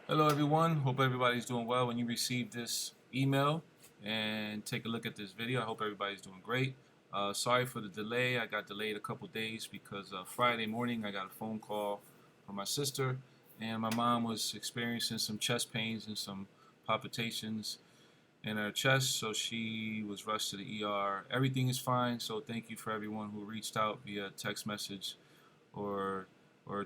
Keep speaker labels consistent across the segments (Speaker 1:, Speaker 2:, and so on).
Speaker 1: Hello everyone, hope everybody's doing well. When you receive this email and take a look at this video, I hope everybody's doing great. Sorry for the delay. I got delayed a couple days because Friday morning I got a phone call from my sister, and my mom was experiencing some chest pains and some palpitations in her chest, so she was rushed to the ER. Everything is fine, so thank you for everyone who reached out via text message or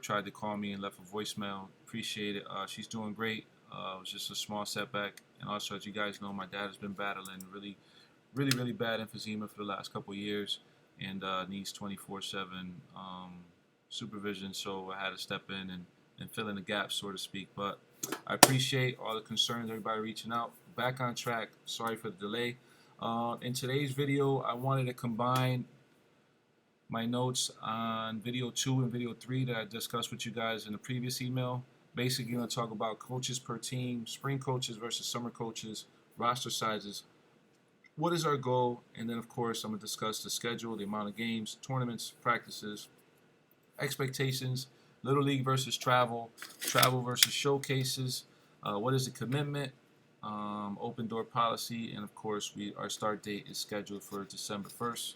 Speaker 1: tried to call me and left a voicemail. Appreciate it. She's doing great. It was just a small setback, and also, as you guys know, my dad has been battling really bad emphysema for the last couple of years, and needs 24/7 supervision. So I had to step in and fill in the gaps, so to speak. But I appreciate all the concerns, everybody reaching out. Back on track. Sorry for the delay. In today's video, I wanted to combine my notes on video 2 and video 3 that I discussed with you guys in the previous email. Basically, I'm going to talk about coaches per team, spring coaches versus summer coaches, roster sizes, what is our goal, and then, of course, I'm going to discuss the schedule, the amount of games, tournaments, practices, expectations, Little League versus travel, travel versus showcases, what is the commitment, open door policy, and, of course, our start date is scheduled for December 1st.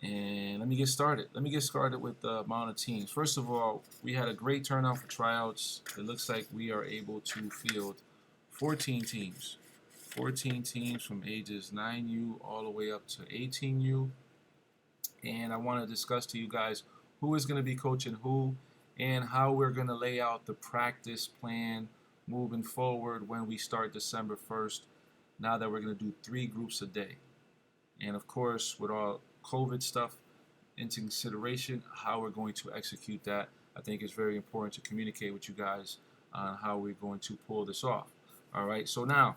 Speaker 1: And let me get started. Let me get started with the amount of teams. First of all, we had a great turnout for tryouts. It looks like we are able to field 14 teams. 14 teams from ages 9U all the way up to 18U. And I want to discuss to you guys who is going to be coaching who and how we're going to lay out the practice plan moving forward when we start December 1st, now that we're going to do 3 groups a day. And of course, with all COVID stuff into consideration, how we're going to execute that, I think it's very important to communicate with you guys on how we're going to pull this off. All right, so now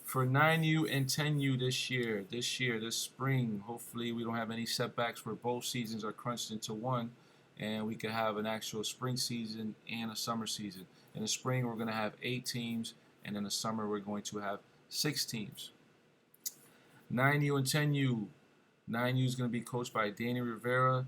Speaker 1: for 9U and 10U this spring, hopefully we don't have any setbacks where both seasons are crunched into one, and we can have an actual spring season and a summer season. In the spring, we're going to have 8 teams, and in the summer, we're going to have 6 teams. 9U and 10U. 9U is going to be coached by Danny Rivera.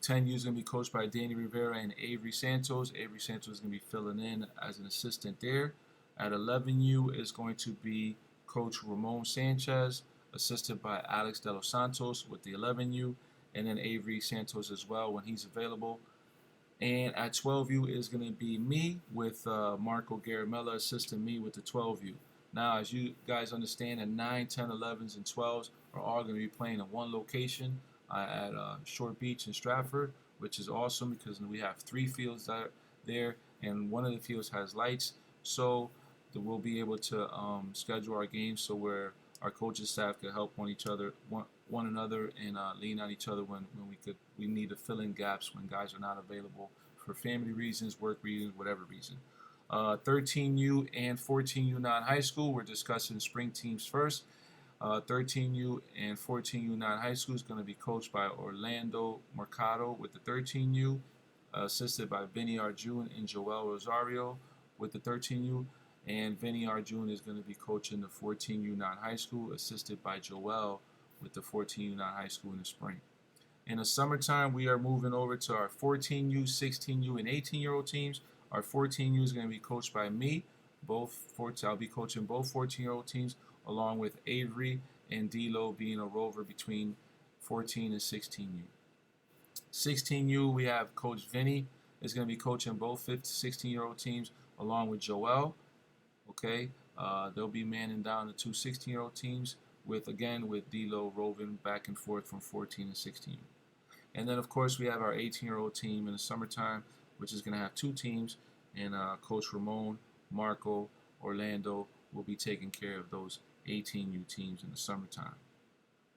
Speaker 1: 10U is going to be coached by Danny Rivera and Avery Santos. Avery Santos is going to be filling in as an assistant there. At 11U is going to be Coach Ramon Sanchez, assisted by Alex De Los Santos with the 11U, and then Avery Santos as well when he's available. And at 12U is going to be me with Marco Garamella assisting me with the 12U. Now, as you guys understand, the 9, 10, 11s, and 12s are all going to be playing in one location at Short Beach in Stratford, which is awesome because we have 3 fields there, and one of the fields has lights. So we'll be able to schedule our games so where our coaching staff can help one another, and lean on each other when we need to fill in gaps when guys are not available for family reasons, work reasons, whatever reason. 13U and 14U non-high school, we're discussing spring teams first. 13U and 14U non-high school is going to be coached by Orlando Mercado with the 13U, assisted by Vinny Arjun and Joel Rosario with the 13U. And Vinny Arjun is going to be coaching the 14U non-high school, assisted by Joel with the 14U non-high school in the spring. In the summertime, we are moving over to our 14U, 16U, and 18-year-old teams. Our 14U is going to be coached by me. I'll be coaching both 14-year-old teams, along with Avery and D'Lo being a rover between 14 and 16U. 16U, we have Coach Vinny is going to be coaching both 15 to 16-year-old teams, along with Joel. Okay, they'll be manning down the 2 16-year-old teams with D'Lo roving back and forth from 14 and 16. And then, of course, we have our 18-year-old team in the summertime, which is going to have 2 teams, and Coach Ramon, Marco, Orlando will be taking care of those 18U teams in the summertime.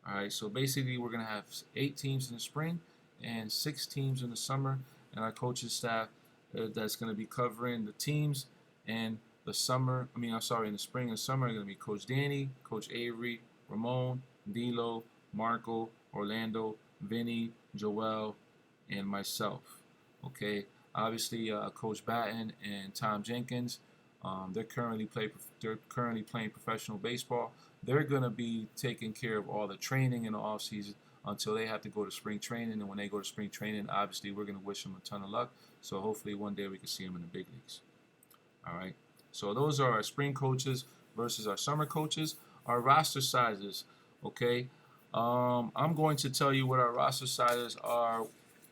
Speaker 1: All right, so basically we're going to have 8 teams in the spring and 6 teams in the summer, and our coaching staff that's going to be covering the teams and in the spring and summer are going to be Coach Danny, Coach Avery, Ramon, D'Lo, Marco, Orlando, Vinny, Joel, and myself. Okay, obviously Coach Batten and Tom Jenkins, they're currently playing professional baseball. They're going to be taking care of all the training in the off season, until they have to go to spring training. And when they go to spring training, obviously we're going to wish them a ton of luck. So hopefully one day we can see them in the big leagues. All right. So those are our spring coaches versus our summer coaches. Our roster sizes. Okay. I'm going to tell you what our roster sizes are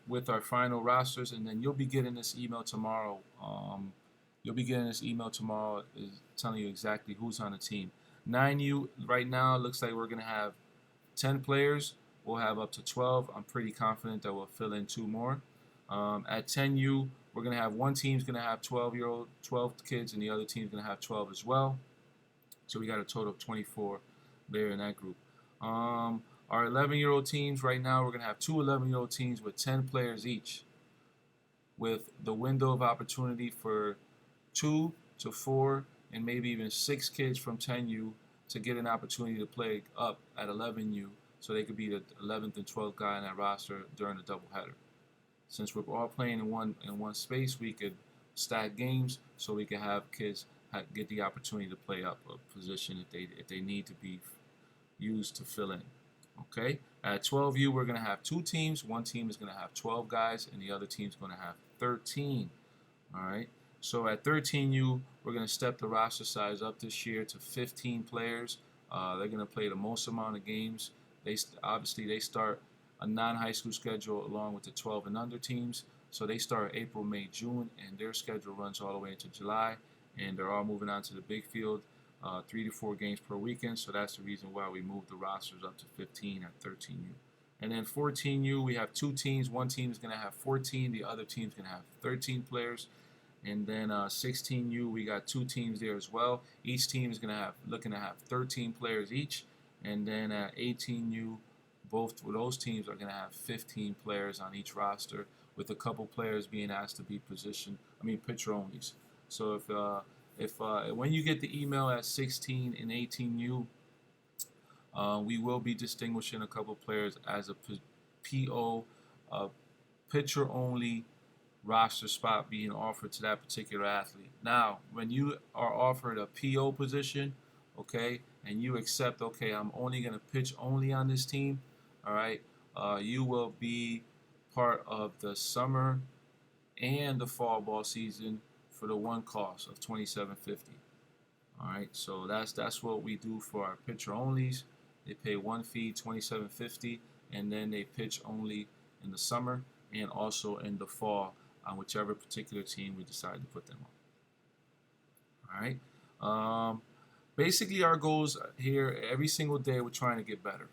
Speaker 1: with our final rosters, and then you'll be getting this email tomorrow. You'll be getting this email tomorrow is telling you exactly who's on the team. 9U right now looks like we're going to have 10 players. We'll have up to 12. I'm pretty confident that we'll fill in 2 more. At 10U, we're going to have one team's going to have 12 kids, and the other team's going to have 12 as well. So we got a total of 24 there in that group. Our 11-year-old teams right now, we're going to have 2 11-year-old teams with 10 players each, with the window of opportunity for 2 to 4 and maybe even 6 kids from 10U to get an opportunity to play up at 11U, so they could be the 11th and 12th guy in that roster during the doubleheader. Since we're all playing in one space, we could stack games so we can have kids get the opportunity to play up a position if they need to be used to fill in. Okay, at 12U we're going to have 2 teams. One team is going to have 12 guys, and the other team is going to have 13. All right. So at 13U we're going to step the roster size up this year to 15 players. They're going to play the most amount of games. Obviously they start a non-high school schedule along with the 12 and under teams. So they start April, May, June, and their schedule runs all the way into July. And they're all moving on to the big field, 3 to 4 games per weekend. So that's the reason why we moved the rosters up to 15 at 13U. And then 14U, we have 2 teams. One team is going to have 14. The other team is going to have 13 players. And then 16U, we got 2 teams there as well. Each team is looking to have 13 players each. And then at 18U, both of those teams are going to have 15 players on each roster, with a couple players being asked to be pitcher onlys. So if when you get the email at 16 and 18U, we will be distinguishing a couple players as a PO, pitcher only roster spot being offered to that particular athlete. Now, when you are offered a PO position, okay, and you accept, okay, I'm only going to pitch only on this team, all right, you will be part of the summer and the fall ball season for the one cost of $27.50. All right, so that's what we do for our pitcher onlys. They pay one fee, $27.50, and then they pitch only in the summer and also in the fall on whichever particular team we decide to put them on. All right. Basically, our goals here every single day, we're trying to get better.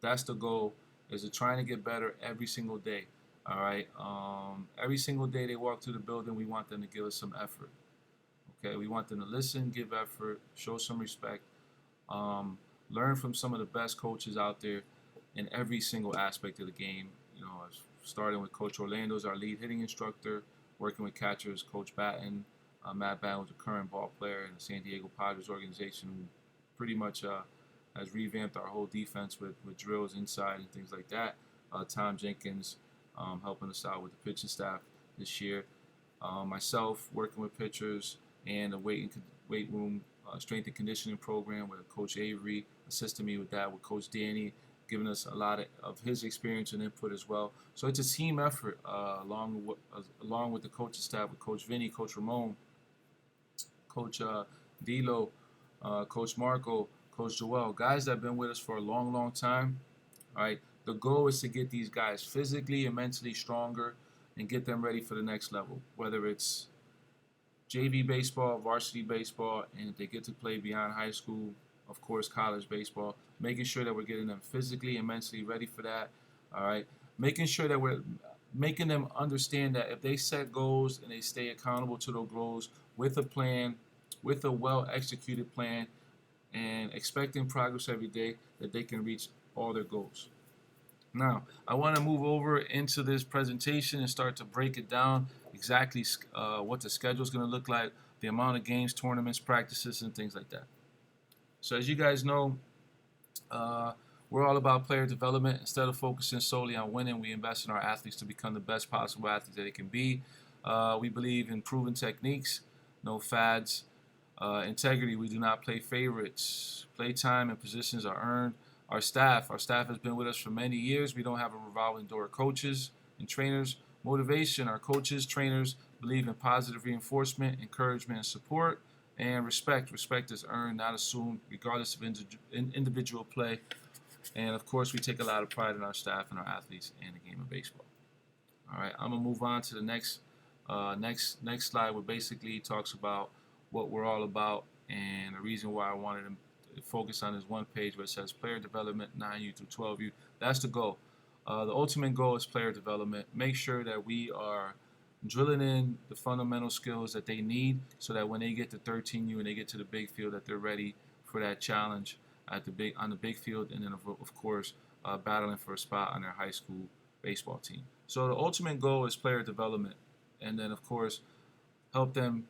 Speaker 1: That's the goal, is to trying to get better every single day. All right. Every single day they walk through the building, we want them to give us some effort. Okay. We want them to listen, give effort, show some respect, learn from some of the best coaches out there in every single aspect of the game. You know, starting with Coach Orlando as our lead hitting instructor, working with catchers, Coach Batten. Matt Batten was a current ball player in the San Diego Padres organization, who pretty much has revamped our whole defense with drills inside and things like that. Tom Jenkins helping us out with the pitching staff this year. Myself working with pitchers and the weight room strength and conditioning program with Coach Avery assisting me with that, with Coach Danny giving us a lot of his experience and input as well. So it's a team effort along with the coaching staff, with Coach Vinny, Coach Ramon, Coach Dilo, Coach Marco, Coach Joel, guys that have been with us for a long, long time. All right, the goal is to get these guys physically and mentally stronger and get them ready for the next level, whether it's JV baseball, varsity baseball, and if they get to play beyond high school, of course, college baseball, making sure that we're getting them physically and mentally ready for that. All right, making sure that we're making them understand that if they set goals and they stay accountable to those goals with a plan, with a well-executed plan, and expecting progress every day, that they can reach all their goals. Now, I want to move over into this presentation and start to break it down exactly what the schedule is going to look like, the amount of games, tournaments, practices, and things like that. So as you guys know, we're all about player development. Instead of focusing solely on winning, we invest in our athletes to become the best possible athletes that they can be. We believe in proven techniques, no fads, integrity. We do not play favorites. Play time and positions are earned. Our staff has been with us for many years. We don't have a revolving door of coaches and trainers. Motivation, our coaches, trainers believe in positive reinforcement, encouragement, and support. And respect. Respect is earned, not assumed, regardless of individual play. And of course, we take a lot of pride in our staff and our athletes and the game of baseball. All right, I'm gonna move on to the next slide, where basically talks about what we're all about and the reason why I wanted to focus on this one page where it says player development 9U through 12U. That's the goal. The ultimate goal is player development. Make sure that we are drilling in the fundamental skills that they need, so that when they get to 13U and they get to the big field, that they're ready for that challenge on the big field, and then of course battling for a spot on their high school baseball team. So the ultimate goal is player development, and then of course help them,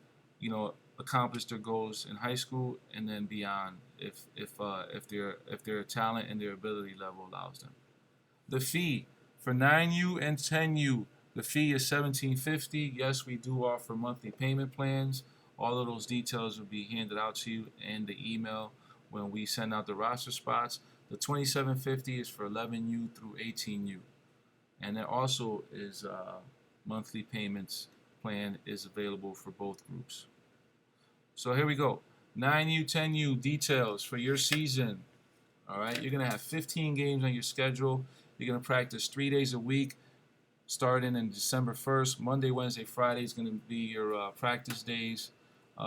Speaker 1: accomplish their goals in high school and then beyond, if their talent and their ability level allows them. The fee for 9U and 10U, the fee is $17.50. Yes, we do offer monthly payment plans. All of those details will be handed out to you in the email when we send out the roster spots. The $27.50 is for 11U through 18U. And there also is monthly payments plan is available for both groups. So here we go. 9U, 10U details for your season. All right, you're going to have 15 games on your schedule. You're going to practice 3 days a week, starting in December 1st. Monday, Wednesday, Friday is going to be your practice days.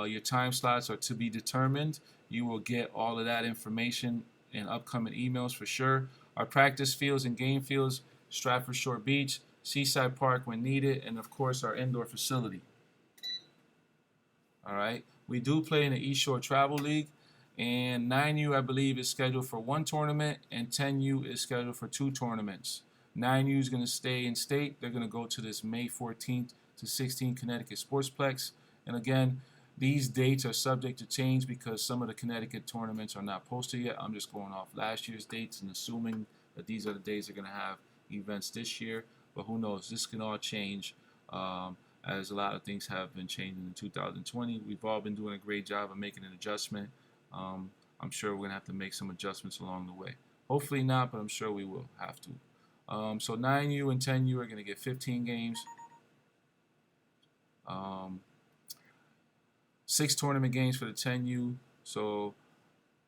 Speaker 1: Your time slots are to be determined. You will get all of that information in upcoming emails for sure. Our practice fields and game fields: Stratford Short Beach, Seaside Park when needed, and of course our indoor facility. All right, we do play in the East Shore Travel League, and 9U I believe is scheduled for 1 tournament, and 10U is scheduled for 2 tournaments. 9U is going to stay in state. They're going to go to this May 14th to 16th Connecticut Sportsplex, and again, these dates are subject to change because some of the Connecticut tournaments are not posted yet. I'm just going off last year's dates and assuming that these are the days they're going to have events this year, but who knows? This can all change, as a lot of things have been changing in 2020. We've all been doing a great job of making an adjustment. I'm sure we're going to have to make some adjustments along the way. Hopefully not, but I'm sure we will have to. So 9U and 10U are going to get 15 games. 6 tournament games for the 10U. So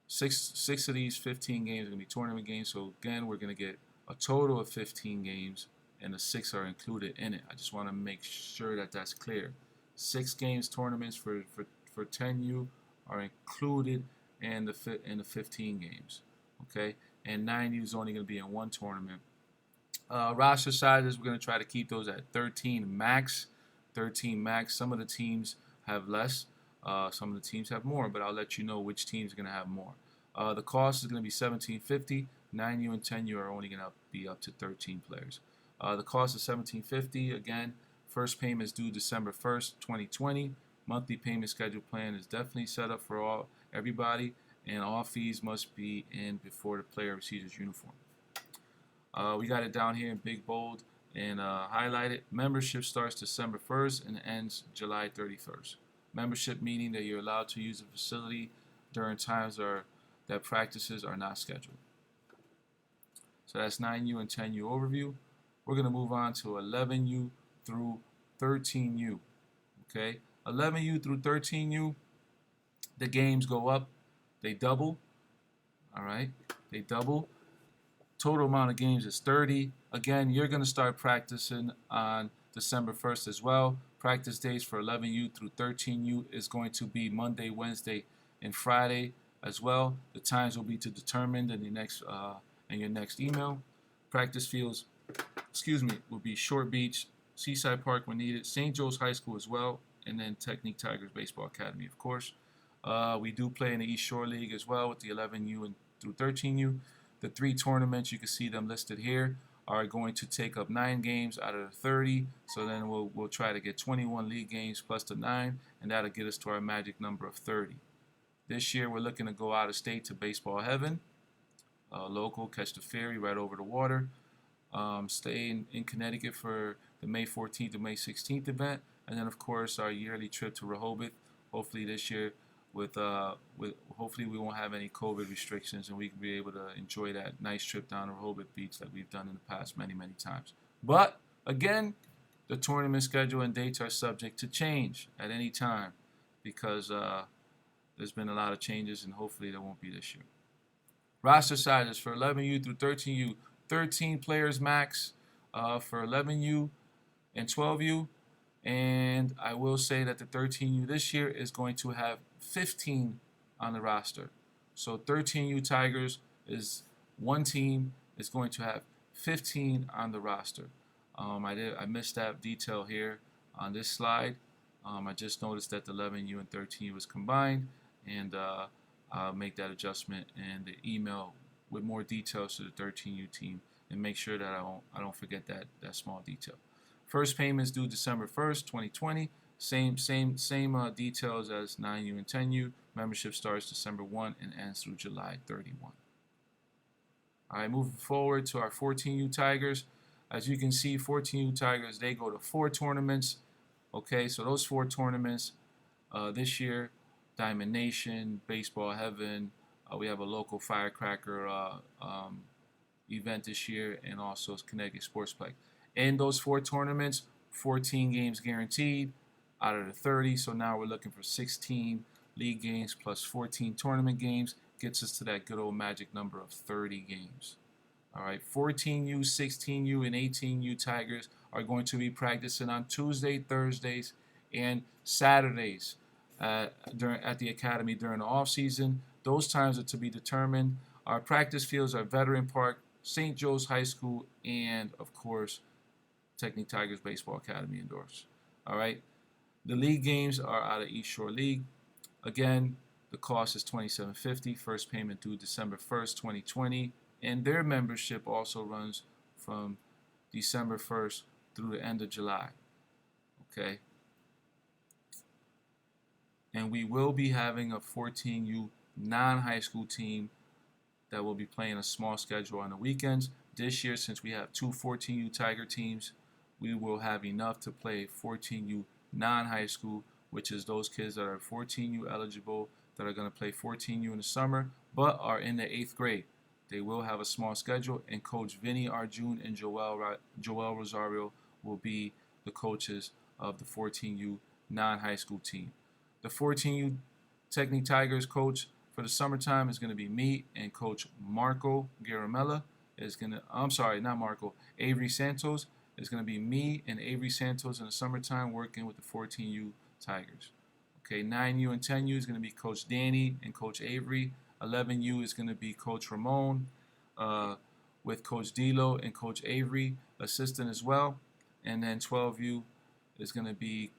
Speaker 1: six of these 15 games are going to be tournament games. So again, we're going to get a total of 15 games, and the 6 are included in it. I just want to make sure that that's clear. 6 games tournaments for 10U are included in the 15 games. Okay, and 9U is only going to be in 1 tournament. Roster sizes, we're going to try to keep those at 13 max. 13 max. Some of the teams have less. Some of the teams have more, but I'll let you know which team's going to have more. The cost is going to be $17.50. 9U and 10U are only going to be up to 13 players. The cost is $17.50. Again, first payment is due December 1st, 2020. Monthly payment schedule plan is definitely set up for everybody, and all fees must be in before the player receives his uniform. We got it down here in big bold and highlighted. Membership starts December 1st and ends July 31st. Membership meaning that you're allowed to use the facility during times that practices are not scheduled. So that's 9U and 10U overview. We're going to move on to 11U through 13U. Okay, 11U through 13U, the games go up, they double. All right, they double. Total amount of games is 30. Again, you're going to start practicing on December 1st as well. Practice days for 11U through 13U is going to be Monday, Wednesday, and Friday as well. The times will be determined in your next email. Practice fields, will be Short Beach, Seaside Park when needed, St. Joe's High School as well, and then Technique Tigers Baseball Academy, of course. We do play in the East Shore League as well with the 11U and through 13U. The 3 tournaments, you can see them listed here, are going to take up 9 games out of the 30. So then we'll try to get 21 league games plus the 9, and that'll get us to our magic number of 30. This year we're looking to go out of state to Baseball Heaven, local, catch the ferry right over the water. Stay in Connecticut for the May 14th to May 16th event, and then of course our yearly trip to Rehoboth. Hopefully this year with hopefully we won't have any COVID restrictions and we can be able to enjoy that nice trip down to Rehoboth Beach that we've done in the past many times. But again, the tournament schedule and dates are subject to change at any time because there's been a lot of changes and hopefully there won't be this year. Roster sizes for 11U through 13U, 13 players max for 11U and 12U. And I will say that the 13U this year is going to have 15 on the roster. So 13U Tigers is one team is going to have 15 on the roster. I missed that detail here on this slide. I just noticed that the 11U and 13U was combined, and I'll make that adjustment in the email with more details to the 13U team and make sure that I don't forget that small detail. First payments due December 1st, 2020. Same details as 9U and 10U. Membership starts December 1 and ends through July 31. All right, moving forward to our 14U Tigers. As you can see, 14U Tigers, they go to 4 tournaments. Okay, so those 4 tournaments this year, Diamond Nation, Baseball Heaven. We have a local firecracker event this year, and also Connecticut Sportsplex. In those 4 tournaments, 14 games guaranteed out of the 30. So now we're looking for 16 league games plus 14 tournament games. Gets us to that good old magic number of 30 games. All right, 14U, 16U, and 18U Tigers are going to be practicing on Tuesday, Thursdays, and Saturdays at the academy during the off season. Those times are to be determined. Our practice fields are Veteran Park, St. Joe's High School, and of course, Technique Tigers Baseball Academy indoors. All right. The league games are out of East Shore League. Again, the cost is $27.50. First payment due December 1st, 2020. And their membership also runs from December 1st through the end of July. Okay. And we will be having a 14U non-high school team that will be playing a small schedule on the weekends. This year, since we have 2 14U Tiger teams, we will have enough to play 14U non-high school, which is those kids that are 14U eligible that are going to play 14U in the summer, but are in the 8th grade. They will have a small schedule, and Coach Vinny Arjun and Joel Rosario will be the coaches of the 14U non-high school team. The 14U Technique Tigers coach for the summertime is going to be me and Coach Marco Garamella. Avery Santos. It's going to be me and Avery Santos in the summertime working with the 14U Tigers. Okay, 9U and 10U is going to be Coach Danny and Coach Avery. 11U is going to be Coach Ramon with Coach Dilo and Coach Avery, assistant as well. And then 12U is going to be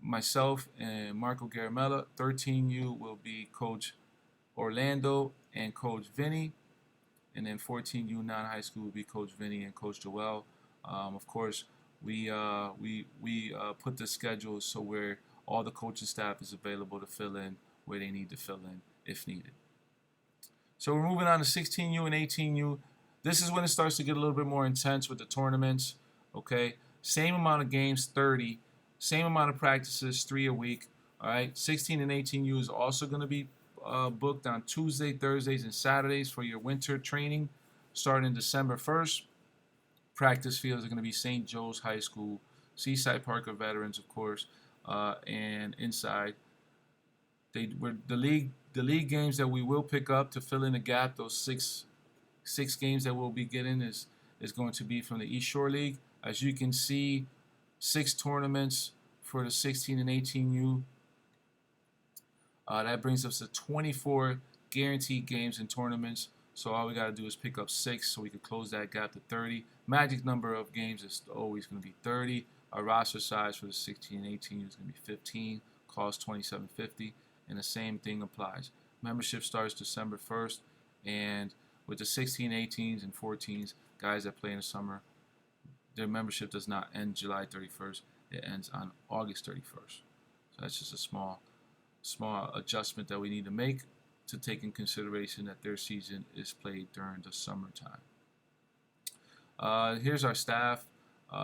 Speaker 1: myself and Marco Garamella. 13U will be Coach Orlando and Coach Vinny. And then 14U non-high school will be Coach Vinny and Coach Joel. Of course, we put the schedule so where all the coaching staff is available to fill in where they need to fill in if needed. So we're moving on to 16U and 18U. This is when it starts to get a little bit more intense with the tournaments. Okay, same amount of games, 30. Same amount of practices, 3 a week. All right, 16 and 18U is also going to be booked on Tuesday, Thursdays, and Saturdays for your winter training starting December 1st. Practice fields are going to be St. Joe's High School, Seaside Park of Veterans, of course, and inside. The league games that we will pick up to fill in the gap, those six games that we'll be getting is going to be from the East Shore League. As you can see, 6 tournaments for the 16 and 18U. That brings us to 24 guaranteed games and tournaments. So all we got to do is pick up 6 so we can close that gap to 30. Magic number of games is always going to be 30. Our roster size for the 16 and 18 is going to be 15. Cost $27.50. And the same thing applies. Membership starts December 1st. And with the 16, 18s, and 14s, guys that play in the summer, their membership does not end July 31st. It ends on August 31st. So that's just a small adjustment that we need to make to take in consideration that their season is played during the summertime. Here's our staff.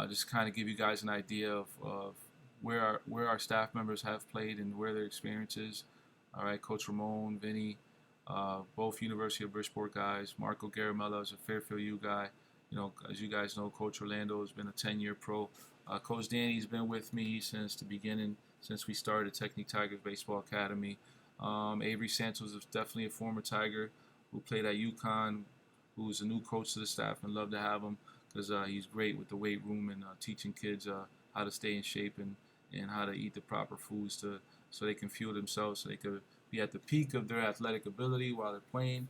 Speaker 1: Just kind of give you guys an idea of where our staff members have played and where their experience is. All right, Coach Ramon, Vinny, both University of Bridgeport guys. Marco Garamella is a Fairfield U guy. You know, as you guys know, Coach Orlando has been a 10-year pro. Coach Danny's been with me since the beginning, since we started Technique Tigers Baseball Academy. Avery Santos is definitely a former Tiger who played at UConn, who's a new coach to the staff, and love to have him because he's great with the weight room and teaching kids how to stay in shape and how to eat the proper foods so they can fuel themselves, so they could be at the peak of their athletic ability while they're playing.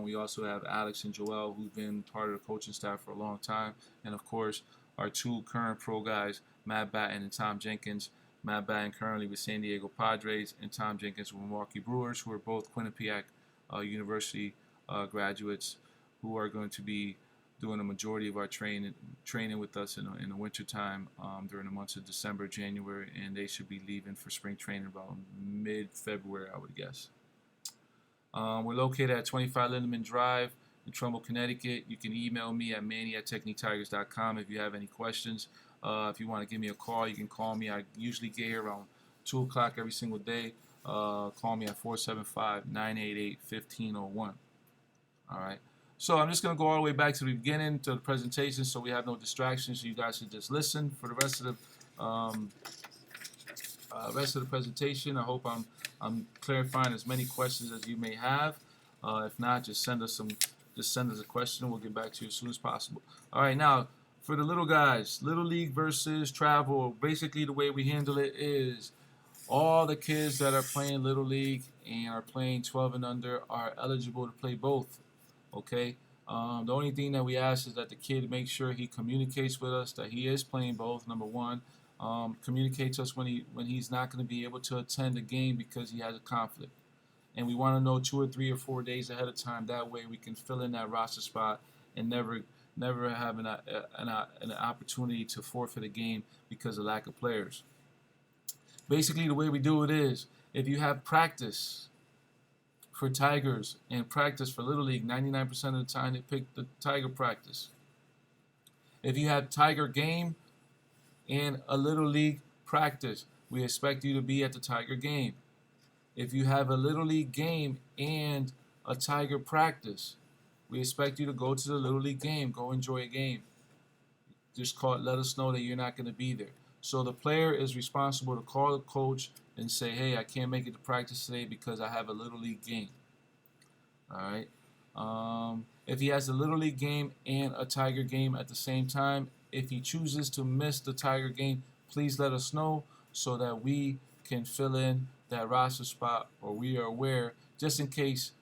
Speaker 1: We also have Alex and Joel, who've been part of the coaching staff for a long time, and of course our two current pro guys, Matt Batten and Tom Jenkins. Matt Batten currently with San Diego Padres, and Tom Jenkins with Milwaukee Brewers, who are both Quinnipiac University graduates, who are going to be doing a majority of our training with us in the winter time during the months of December, January, and they should be leaving for spring training about mid-February, I would guess. We're located at 25 Lindeman Drive in Trumbull, Connecticut. You can email me at manny@techniquetigers.com if you have any questions. If you want to give me a call, you can call me. I usually get here around 2 o'clock every single day. Call me at 475-988-1501. All right. So I'm just going to go all the way back to the beginning to the presentation so we have no distractions. So you guys should just listen for the rest of the presentation. I hope I'm clarifying as many questions as you may have. If not, just send us a question. We'll get back to you as soon as possible. All right, now for the little guys, Little League versus travel. Basically, the way we handle it is all the kids that are playing Little League and are playing 12 and under are eligible to play both. Okay. The only thing that we ask is that the kid make sure he communicates with us that he is playing both. Number one, communicates us when he's not going to be able to attend the game because he has a conflict, and we want to know 2 or 3 or 4 days ahead of time. That way, we can fill in that roster spot and never have an opportunity to forfeit a game because of lack of players. Basically, the way we do it is if you have practice for Tigers and practice for Little League, 99% of the time they pick the Tiger practice. If you have Tiger game and a Little League practice, we expect you to be at the Tiger game. If you have a Little League game and a Tiger practice, we expect you to go to the Little League game, go enjoy a game. Just let us know that you're not going to be there. So the player is responsible to call the coach and say, hey, I can't make it to practice today because I have a Little League game. All right. If he has a Little League game and a Tiger game at the same time, if he chooses to miss the Tiger game, please let us know so that we can fill in that roster spot, or we are aware just in case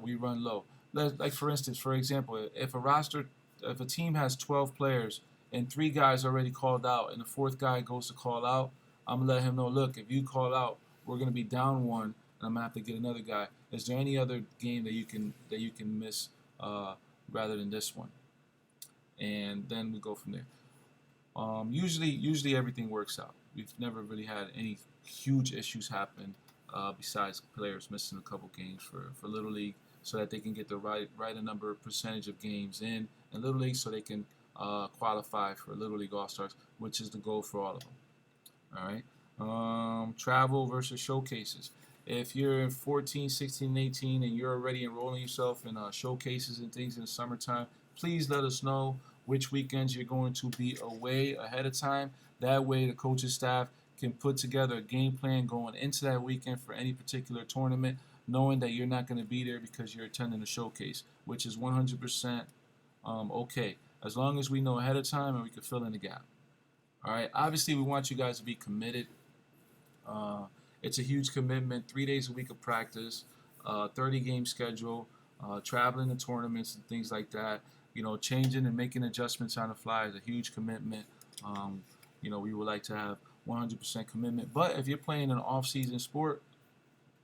Speaker 1: we run low. Like for instance, for example, if a team has 12 players and 3 guys already called out and the 4th guy goes to call out, I'm gonna let him know, look, if you call out, we're gonna be down 1, and I'm gonna have to get another guy. Is there any other game that you can miss rather than this one? And then we go from there. Usually everything works out. We've never really had any huge issues happen besides players missing a couple games for Little League, so that they can get the right number percentage of games in Little League, so they can qualify for Little League All-Stars, which is the goal for all of them. All right. Travel versus showcases. If you're in 14, 16, 18, and you're already enrolling yourself in showcases and things in the summertime, please let us know which weekends you're going to be away ahead of time. That way the coaching staff can put together a game plan going into that weekend for any particular tournament, knowing that you're not going to be there because you're attending a showcase, which is 100% okay, as long as we know ahead of time and we can fill in the gap. All right. Obviously, we want you guys to be committed. It's a huge commitment. 3 days a week of practice, 30-game schedule, traveling to tournaments and things like that. You know, changing and making adjustments on the fly is a huge commitment. You know, we would like to have 100% commitment. But if you're playing an off-season sport,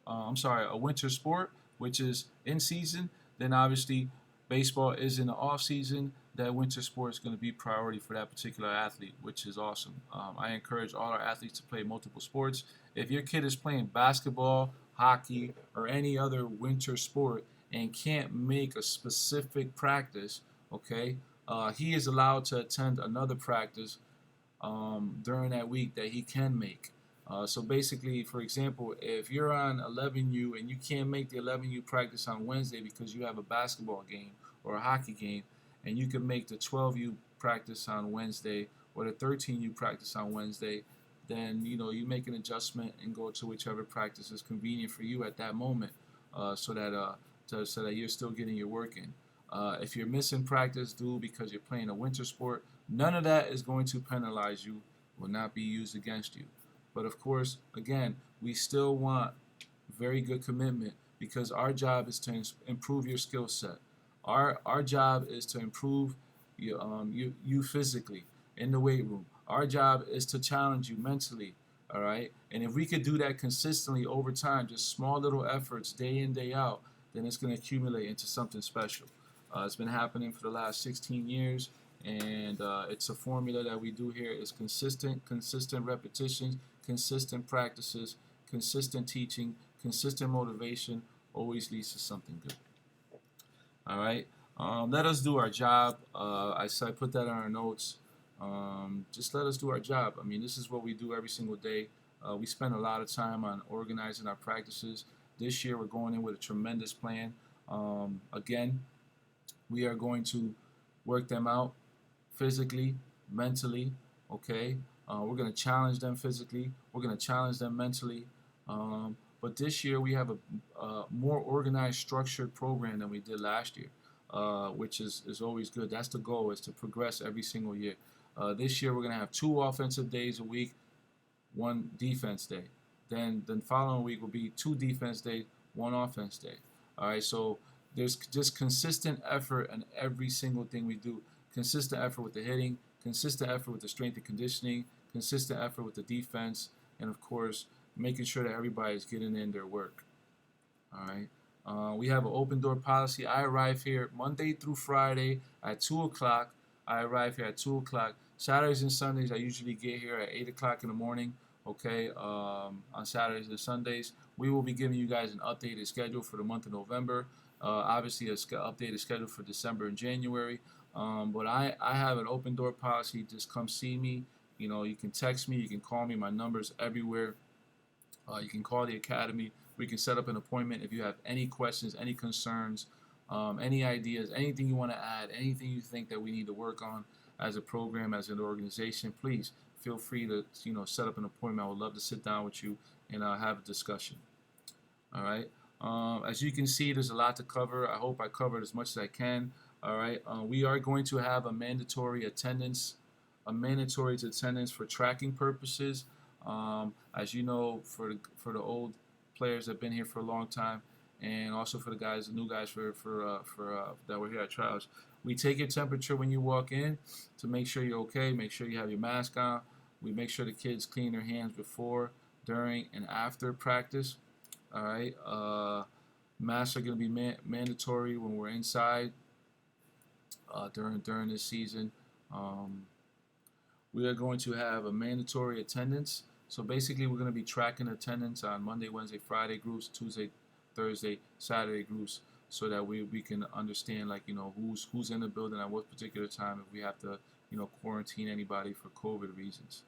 Speaker 1: a winter sport, which is in season, then obviously baseball is in the off season. That winter sport is going to be priority for that particular athlete, which is awesome. I encourage all our athletes to play multiple sports. If your kid is playing basketball, hockey, or any other winter sport and can't make a specific practice, okay, he is allowed to attend another practice during that week that he can make. So basically, for example, if you're on 11U and you can't make the 11U practice on Wednesday because you have a basketball game or a hockey game, and you can make the 12U practice on Wednesday or the 13U practice on Wednesday, then you make an adjustment and go to whichever practice is convenient for you at that moment, so that you're still getting your work in. If you're missing practice due because you're playing a winter sport, none of that is going to penalize you, will not be used against you. But of course, again, we still want very good commitment because our job is to improve your skill set. Our job is to improve you physically in the weight room. Our job is to challenge you mentally. All right, and if we could do that consistently over time, just small little efforts day in day out, then it's going to accumulate into something special. It's been happening for the last 16 years, and it's a formula that we do here. Is consistent repetitions, consistent practices, consistent teaching, consistent motivation always leads to something good. All right, let us do our job. I put that in our notes. Just let us do our job. I mean, this is what we do every single day. We spend a lot of time on organizing our practices. This year, we're going in with a tremendous plan. Again, we are going to work them out physically, mentally, okay? We're going to challenge them physically. We're going to challenge them mentally. But this year we have a more organized, structured program than we did last year, which is always good. That's the goal, is to progress every single year. This year we're going to have 2 offensive days a week, 1 defense day. Then the following week will be 2 defense days, 1 offense day. All right, so there's just consistent effort in every single thing we do. Consistent effort with the hitting, consistent effort with the strength and conditioning, consistent effort with the defense, and of course, making sure that everybody's getting in their work. All right. We have an open door policy. I arrive here Monday through Friday at 2 o'clock. I arrive here at 2 o'clock. Saturdays and Sundays, I usually get here at 8 o'clock in the morning. Okay, on Saturdays and Sundays. We will be giving you guys an updated schedule for the month of November. Obviously, an updated schedule for December and January. But I have an open door policy. Just come see me. You can text me. You can call me. My number's everywhere. You can call the academy. We can set up an appointment if you have any questions, any concerns, any ideas, anything you want to add, anything you think that we need to work on as a program, as an organization. Please feel free to set up an appointment. I would love to sit down with you and have a discussion. All right. As you can see, there's a lot to cover. I hope I covered as much as I can. All right. We are going to have a mandatory attendance for tracking purposes. As you know, for the old players that have been here for a long time, and also for the new guys that were here at trials, we take your temperature when you walk in to make sure you're okay. Make sure you have your mask on. We make sure the kids clean their hands before, during, and after practice. All right. Masks are going to be mandatory when we're inside during this season. We are going to have a mandatory attendance. So basically, we're going to be tracking attendance on Monday, Wednesday, Friday groups, Tuesday, Thursday, Saturday groups, so that we can understand who's in the building at what particular time, if we have to quarantine anybody for COVID reasons.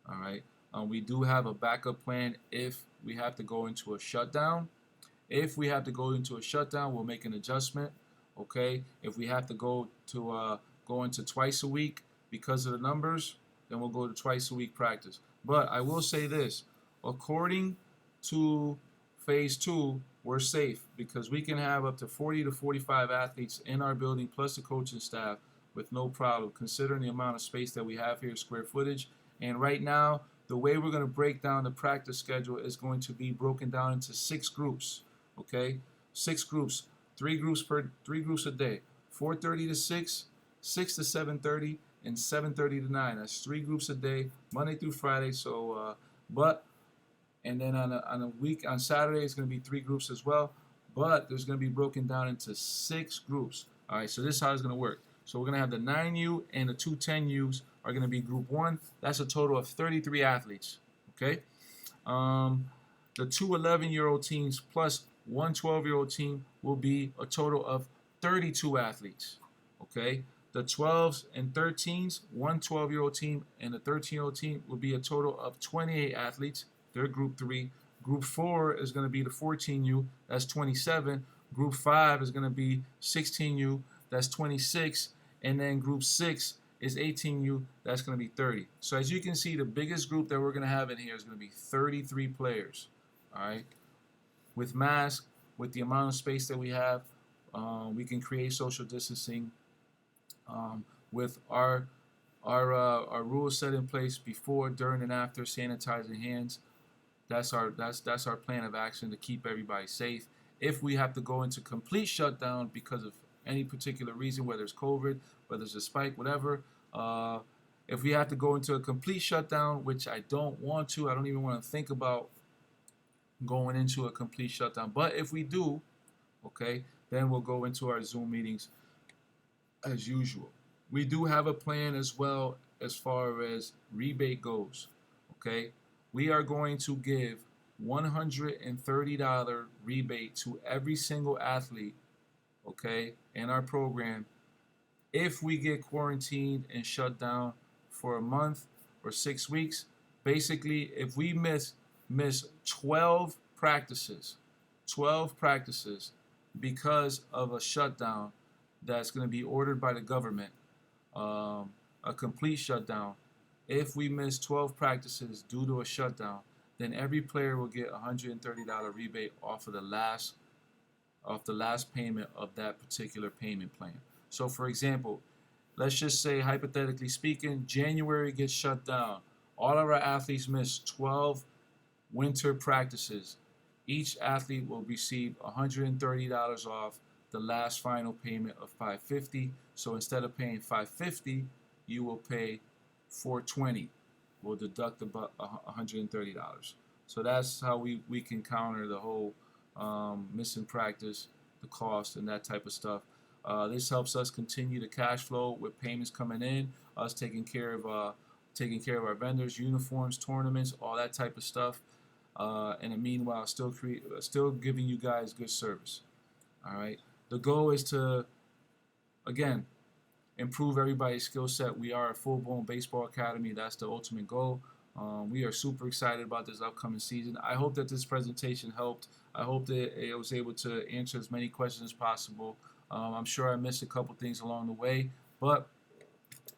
Speaker 1: All right. We do have a backup plan if we have to go into a shutdown. If we have to go into a shutdown, we'll make an adjustment. Okay. If we have to go into twice a week because of the numbers, then we'll go to twice a week practice. But I will say this, according to phase 2, we're safe because we can have up to 40 to 45 athletes in our building plus the coaching staff with no problem, considering the amount of space that we have here, square footage. And right now, the way we're going to break down the practice schedule is going to be broken down into 6 groups. Okay, 6 groups, 3 groups a day, 4:30 to 6, 6 to 7:30, and 7:30 to 9. That's 3 groups a day, Monday through Friday. So, and then on Saturday it's going to be 3 groups as well. But there's going to be broken down into 6 groups. All right, so this is how it's going to work. So we're going to have the 9U and the 2 10Us are going to be group 1. That's a total of 33 athletes. Okay. The 2 11-year-old teams plus 1 12-year-old team will be a total of 32 athletes. Okay. The 12s and 13s, 1 12-year-old team and a 13-year-old team will be a total of 28 athletes, They're Group 3. Group 4 is going to be the 14U. That's 27. Group 5 is going to be 16U. That's 26. And then Group 6 is 18U. That's going to be 30. So as you can see, the biggest group that we're going to have in here is going to be 33 players. All right. With masks, with the amount of space that we have, we can create social distancing. With our rules set in place before, during, and after sanitizing hands. That's our plan of action to keep everybody safe. If we have to go into complete shutdown because of any particular reason, whether it's COVID, whether it's a spike, whatever, if we have to go into a complete shutdown, which I don't want to, I don't even want to think about going into a complete shutdown. But if we do, okay, then we'll go into our Zoom meetings as usual. We do have a plan as well as far as rebate goes, okay? We are going to give $130 rebate to every single athlete, okay, in our program if we get quarantined and shut down for a month or 6 weeks. Basically, if we miss 12 practices because of a shutdown that's going to be ordered by the government, a complete shutdown. If we miss 12 practices due to a shutdown, then every player will get a $130 rebate off of the last payment of that particular payment plan. So for example, let's just say, hypothetically speaking, January gets shut down. All of our athletes miss 12 winter practices. Each athlete will receive $130 off the last final payment of $550. So instead of paying $550, you will pay $420. We'll deduct about $130. So that's how we can counter the whole missing practice, the cost, and that type of stuff. This helps us continue the cash flow with payments coming in, us taking care of our vendors, uniforms, tournaments, all that type of stuff. And in the meanwhile, still giving you guys good service. All right. The goal is to, again, improve everybody's skill set. We are a full-blown baseball academy. That's the ultimate goal. We are super excited about this upcoming season. I hope that this presentation helped. I hope that it was able to answer as many questions as possible. I'm sure I missed a couple things along the way, but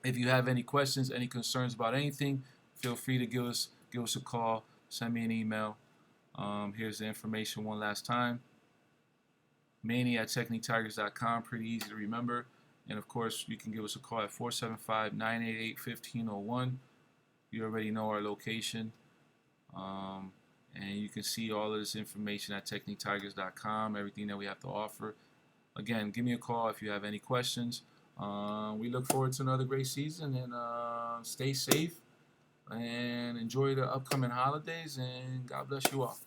Speaker 1: if you have any questions, any concerns about anything, feel free to give us a call, send me an email. Here's the information one last time. Manny@techniquetigers.com, pretty easy to remember. And of course, you can give us a call at 475-988-1501. You already know our location. And you can see all of this information at techniquetigers.com, everything that we have to offer. Again, give me a call if you have any questions. We look forward to another great season, and stay safe and enjoy the upcoming holidays, and God bless you all.